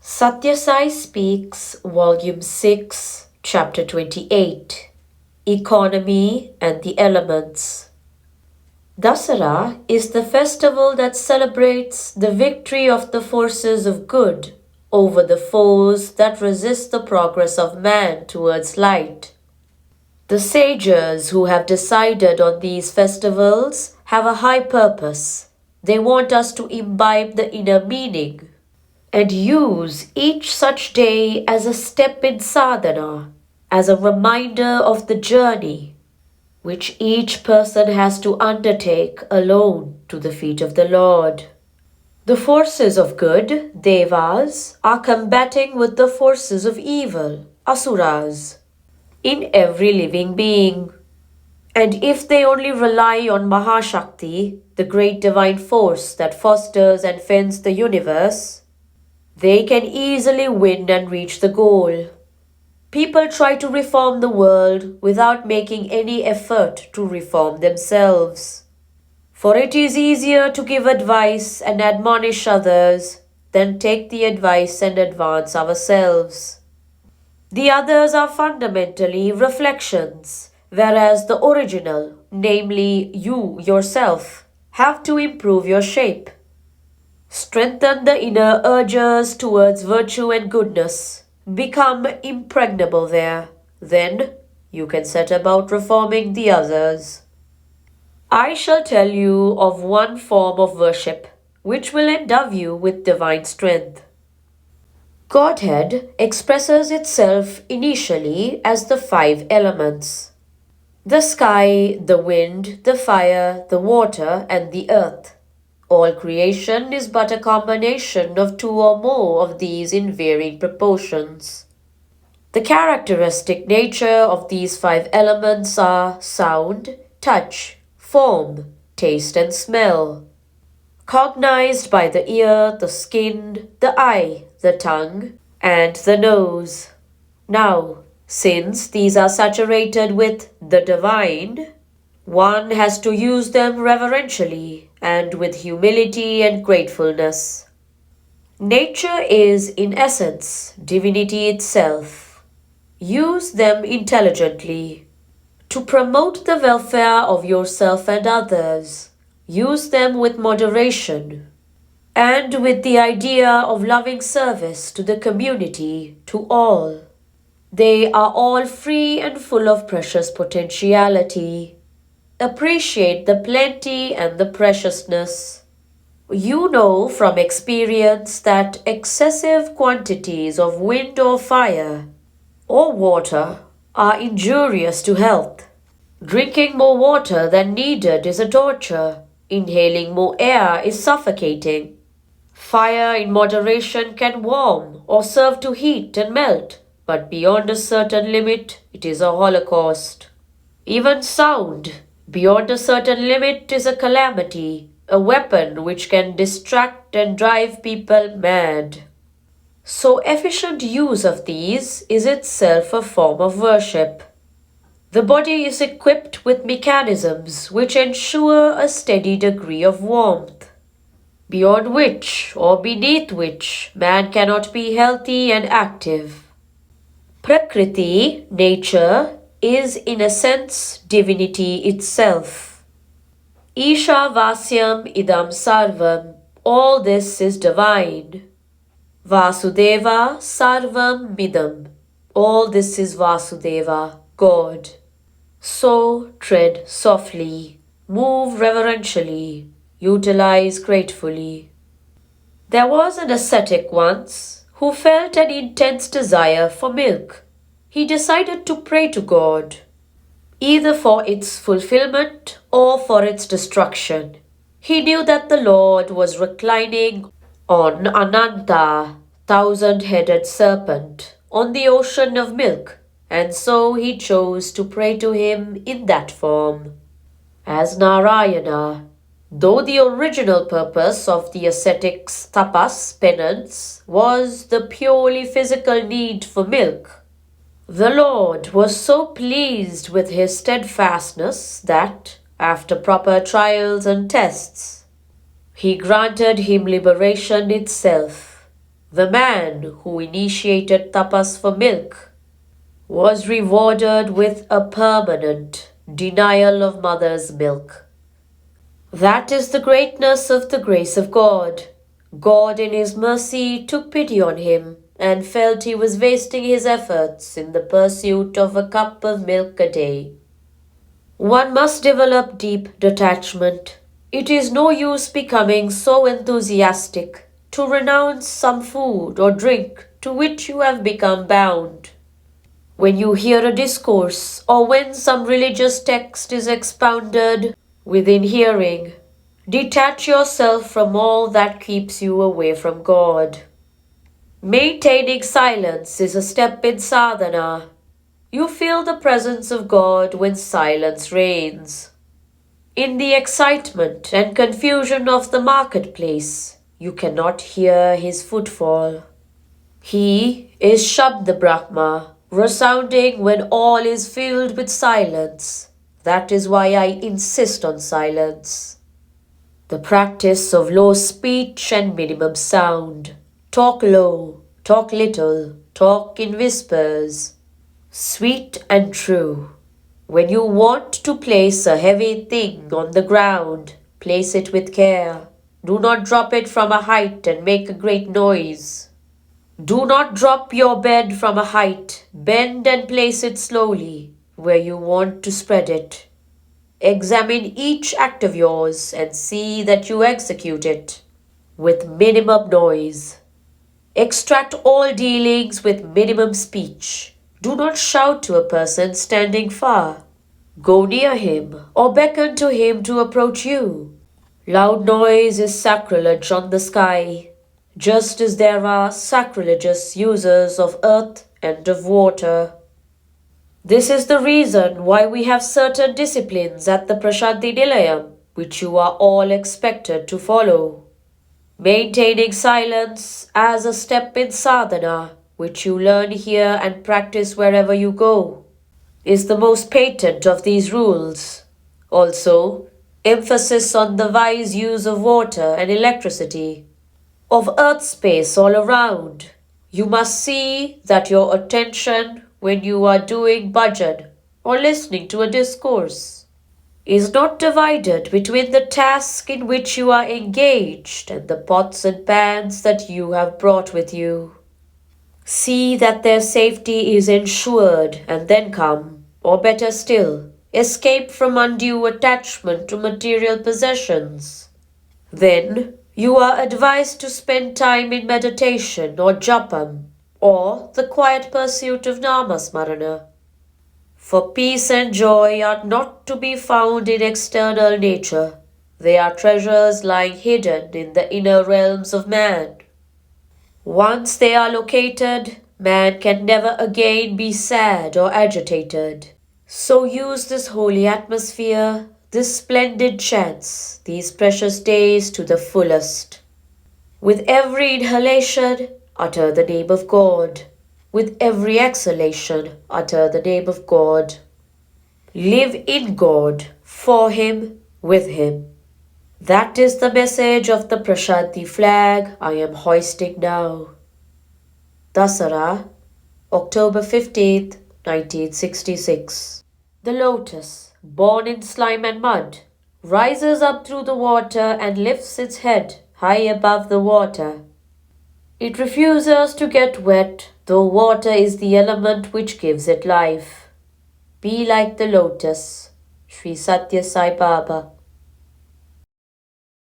Sathya Sai Speaks, Volume 6, Chapter 28, Economy and the Elements. Dasara is the festival that celebrates the victory of the forces of good over the foes that resist the progress of man towards light. The sages who have decided on these festivals have a high purpose. They want us to imbibe the inner meaning and use each such day as a step in sadhana, as a reminder of the journey which each person has to undertake alone to the feet of the Lord. The forces of good, devas, are combating with the forces of evil, asuras, in every living being. And if they only rely on Mahashakti, the great divine force that fosters and fends the universe, they can easily win and reach the goal. People try to reform the world without making any effort to reform themselves. For it is easier to give advice and admonish others than take the advice and advance ourselves. The others are fundamentally reflections, whereas the original, namely you yourself, have to improve your shape. Strengthen the inner urges towards virtue and goodness. Become impregnable there. Then you can set about reforming the others. I shall tell you of one form of worship which will endow you with divine strength. Godhead expresses itself initially as the 5 elements: the sky, the wind, the fire, the water, and the earth. All creation is but a combination of 2 or more of these in varying proportions. The characteristic nature of these 5 elements are sound, touch, form, taste, and smell, cognized by the ear, the skin, the eye, the tongue, and the nose. Now, since these are saturated with the divine, one has to use them reverentially and with humility and gratefulness. Nature is, in essence, divinity itself. Use them intelligently. To promote the welfare of yourself and others, use them with moderation and with the idea of loving service to the community, to all. They are all free and full of precious potentiality. Appreciate the plenty and the preciousness. You know from experience that excessive quantities of wind or fire or water are injurious to health. Drinking more water than needed is a torture. Inhaling more air is suffocating. Fire in moderation can warm or serve to heat and melt, but beyond a certain limit, it is a holocaust. Even sound, beyond a certain limit, is a calamity, a weapon which can distract and drive people mad. So efficient use of these is itself a form of worship. The body is equipped with mechanisms which ensure a steady degree of warmth, beyond which or beneath which man cannot be healthy and active. Prakriti, nature, is in a sense divinity itself. Isha Vasyam idam sarvam, all this is divine. Vasudeva sarvam midam, all this is Vasudeva, God. So tread softly, move reverentially, utilize gratefully. There was an ascetic once who felt an intense desire for milk. He decided to pray to God, either for its fulfillment or for its destruction. He knew that the Lord was reclining on Ananta, 1,000-headed serpent, on the ocean of milk, and so he chose to pray to him in that form, as Narayana. Though the original purpose of the ascetic's tapas, penance, was the purely physical need for milk, the Lord was so pleased with his steadfastness that, after proper trials and tests, he granted him liberation itself. The man who initiated tapas for milk was rewarded with a permanent denial of mother's milk. That is the greatness of the grace of God. God in His mercy took pity on him and felt he was wasting his efforts in the pursuit of a cup of milk a day. One must develop deep detachment. It is no use becoming so enthusiastic to renounce some food or drink to which you have become bound. When you hear a discourse or when some religious text is expounded within hearing, detach yourself from all that keeps you away from God. Maintaining silence is a step in sadhana. You feel the presence of God when silence reigns. In the excitement and confusion of the marketplace, you cannot hear His footfall. He is Shabda Brahma, resounding when all is filled with silence. That is why I insist on silence. The practice of low speech and minimum sound. Talk low, talk little, talk in whispers. Sweet and true. When you want to place a heavy thing on the ground, place it with care. Do not drop it from a height and make a great noise. Do not drop your bed from a height. Bend and place it slowly where you want to spread it. Examine each act of yours and see that you execute it with minimum noise. Extract all dealings with minimum speech. Do not shout to a person standing far. Go near him or beckon to him to approach you. Loud noise is sacrilege on the sky, just as there are sacrilegious users of earth and of water. This is the reason why we have certain disciplines at the Prashanti Nilayam, which you are all expected to follow. Maintaining silence as a step in sadhana, which you learn here and practice wherever you go, is the most patent of these rules. Also, emphasis on the wise use of water and electricity, of earth space all around. You must see that your attention when you are doing bhajan or listening to a discourse is not divided between the task in which you are engaged and the pots and pans that you have brought with you. See that their safety is ensured and then come, or better still, escape from undue attachment to material possessions. Then you are advised to spend time in meditation or japam, or the quiet pursuit of namasmarana. For peace and joy are not to be found in external nature. They are treasures lying hidden in the inner realms of man. Once they are located, man can never again be sad or agitated. So use this holy atmosphere, this splendid chance, these precious days to the fullest. With every inhalation, utter the name of God. With every exhalation, utter the name of God. Live in God, for Him, with Him. That is the message of the Prashanti flag I am hoisting now. Dasara, October 15th, 1966. The lotus, born in slime and mud, rises up through the water and lifts its head high above the water. It refuses to get wet, though water is the element which gives it life. Be like the lotus. Sri Sathya Sai Baba.